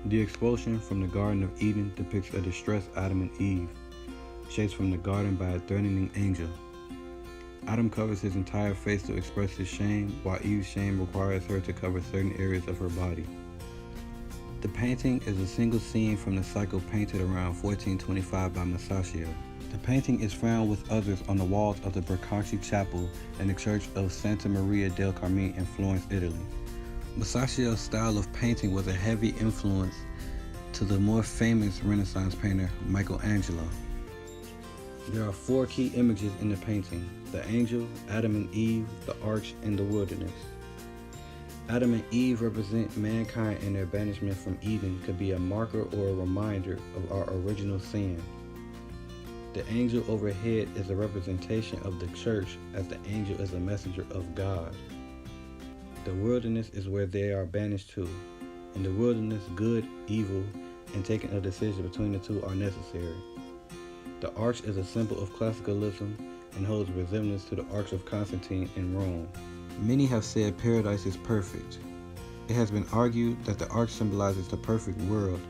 The expulsion from the Garden of Eden depicts a distressed Adam and Eve, chased from the garden by a threatening angel. Adam covers his entire face to express his shame, while Eve's shame requires her to cover certain areas of her body. The painting is a single scene from the cycle painted around 1425 by Masaccio. The painting is found with others on the walls of the Brancacci Chapel in the Church of Santa Maria del Carmine in Florence, Italy. Masaccio's style of painting was a heavy influence to the more famous Renaissance painter Michelangelo. There are 4 key images in the painting: the angel, Adam and Eve, the arch, and the wilderness. Adam and Eve represent mankind, and their banishment from Eden could be a marker or a reminder of our original sin. The angel overhead is a representation of the church, as the angel is a messenger of God. The wilderness is where they are banished to. In the wilderness, good, evil, and taking a decision between the two are necessary. The arch is a symbol of classicalism and holds resemblance to the Arch of Constantine in Rome. Many have said paradise is perfect. It has been argued that the arch symbolizes the perfect world,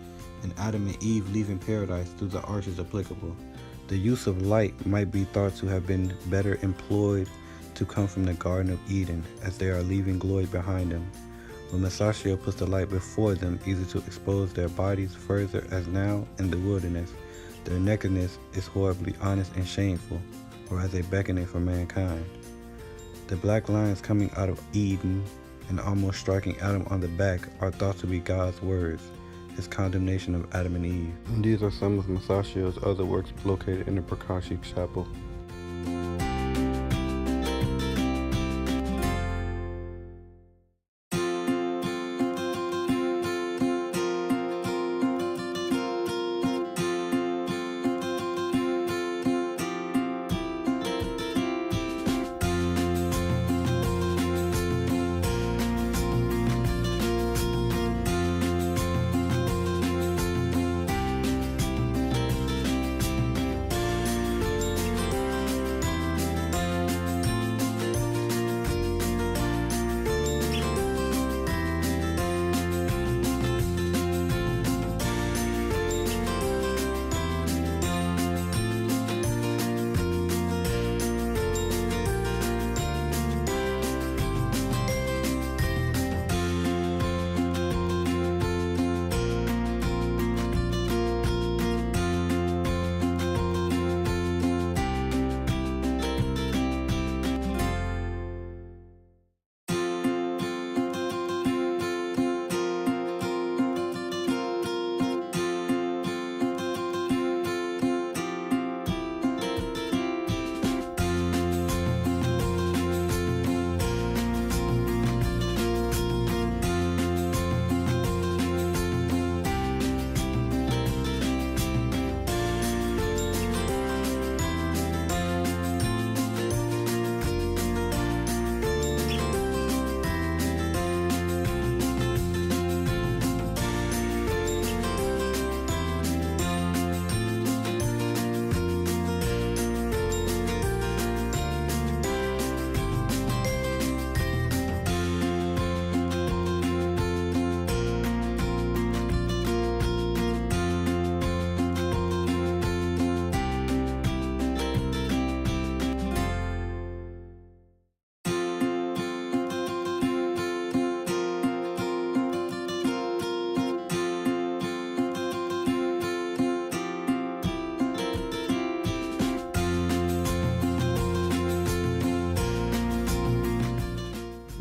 and Adam and Eve leaving paradise through the arch is applicable. The use of light might be thought to have been better employed to come from the Garden of Eden, as they are leaving glory behind them. When Masaccio puts the light before them, either to expose their bodies further, as now in the wilderness, their nakedness is horribly honest and shameful, or as a beckoning for mankind. The black lines coming out of Eden and almost striking Adam on the back are thought to be God's words, his condemnation of Adam and Eve. And these are some of Masaccio's other works located in the Brancacci Chapel.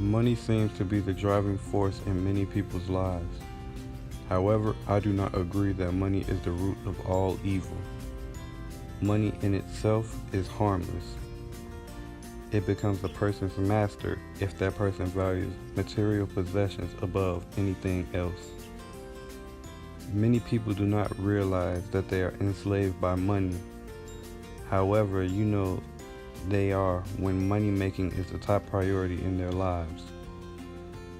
Money seems to be the driving force in many people's lives. However, I do not agree that money is the root of all evil. Money in itself is harmless. It becomes a person's master if that person values material possessions above anything else. Many people do not realize that they are enslaved by money. However, they are when money making is the top priority in their lives.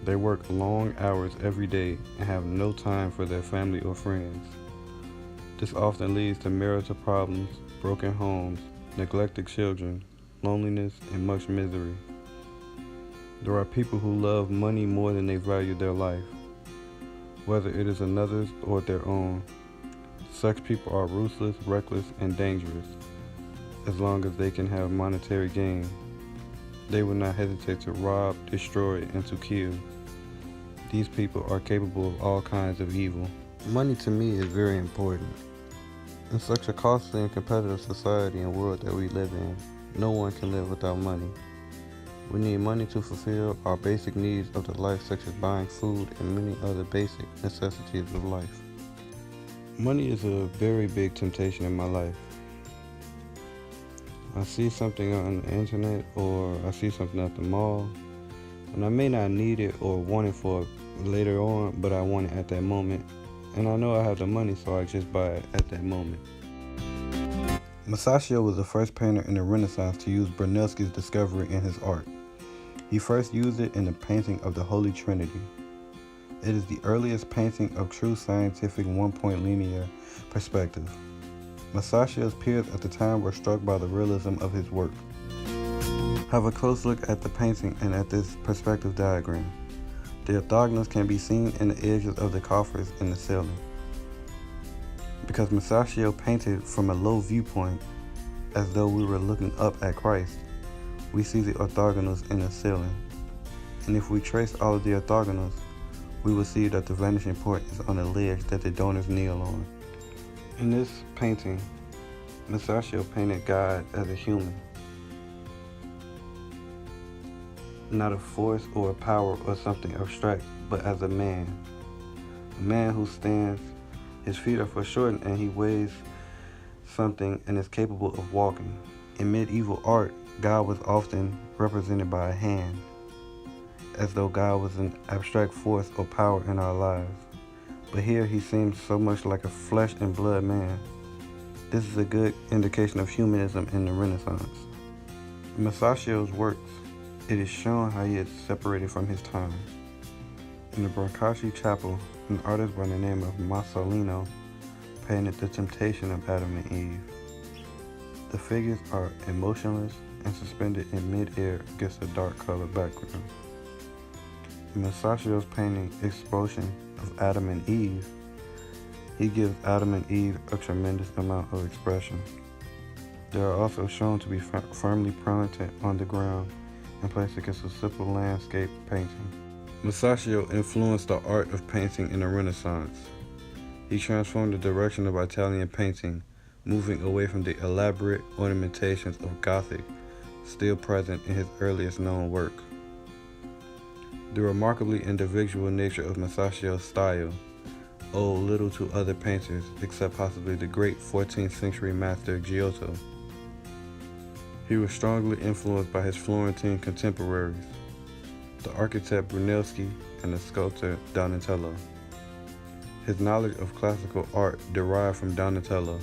They work long hours every day and have no time for their family or friends. This often leads to marital problems, broken homes, neglected children, loneliness, and much misery. There are people who love money more than they value their life. whether it is another's or their own. Such people are ruthless, reckless, and dangerous. As long as they can have monetary gain, they will not hesitate to rob, destroy, and to kill. These people are capable of all kinds of evil. Money to me is very important. In such a costly and competitive society and world that we live in, no one can live without money. We need money to fulfill our basic needs of the life, such as buying food and many other basic necessities of life. Money is a very big temptation in my life. I see something on the internet or I see something at the mall, and I may not need it or want it for later on, but I want it at that moment. And I know I have the money, so I just buy it at that moment. Masaccio was the first painter in the Renaissance to use Brunelleschi's discovery in his art. He first used it in the painting of the Holy Trinity. It is the earliest painting of true scientific one-point linear perspective. Masaccio's peers at the time were struck by the realism of his work. Have a close look at the painting and at this perspective diagram. The orthogonals can be seen in the edges of the coffers in the ceiling. Because Masaccio painted from a low viewpoint, as though we were looking up at Christ, we see the orthogonals in the ceiling. And if we trace all of the orthogonals, we will see that the vanishing point is on a ledge that the donors kneel on. In this painting, Masaccio painted God as a human, not a force or a power or something abstract, but as a man who stands, his feet are foreshortened, and he weighs something and is capable of walking. In medieval art, God was often represented by a hand, as though God was an abstract force or power in our lives. But here he seems so much like a flesh and blood man. This is a good indication of humanism in the Renaissance. In Masaccio's works, it is shown how he is separated from his time. In the Brancacci Chapel, an artist by the name of Masolino painted the temptation of Adam and Eve. The figures are emotionless and suspended in mid-air against a dark colored background. In Masaccio's painting Expulsion of Adam and Eve, he gives Adam and Eve a tremendous amount of expression. They are also shown to be firmly planted on the ground and placed against a simple landscape painting. Masaccio influenced the art of painting in the Renaissance. He transformed the direction of Italian painting, moving away from the elaborate ornamentations of Gothic, still present in his earliest known work. The remarkably individual nature of Masaccio's style owed little to other painters, except possibly the great 14th century master Giotto. He was strongly influenced by his Florentine contemporaries, the architect Brunelleschi and the sculptor Donatello. His knowledge of classical art derived from Donatello,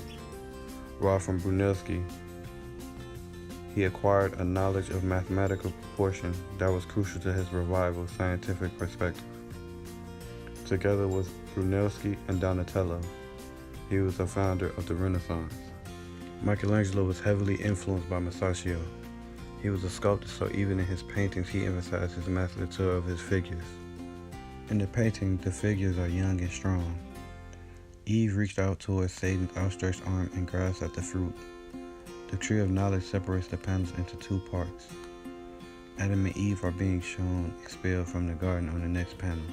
while from Brunelleschi, he acquired a knowledge of mathematical proportion that was crucial to his revival scientific perspective. Together with Brunelleschi and Donatello, he was the founder of the Renaissance. Michelangelo was heavily influenced by Masaccio. He was a sculptor, so even in his paintings he emphasized his musculature of his figures. In the painting, the figures are young and strong. Eve reached out towards Satan's outstretched arm and grasped at the fruit. The tree of knowledge separates the panels into two parts. Adam and Eve are being shown expelled from the garden on the next panel.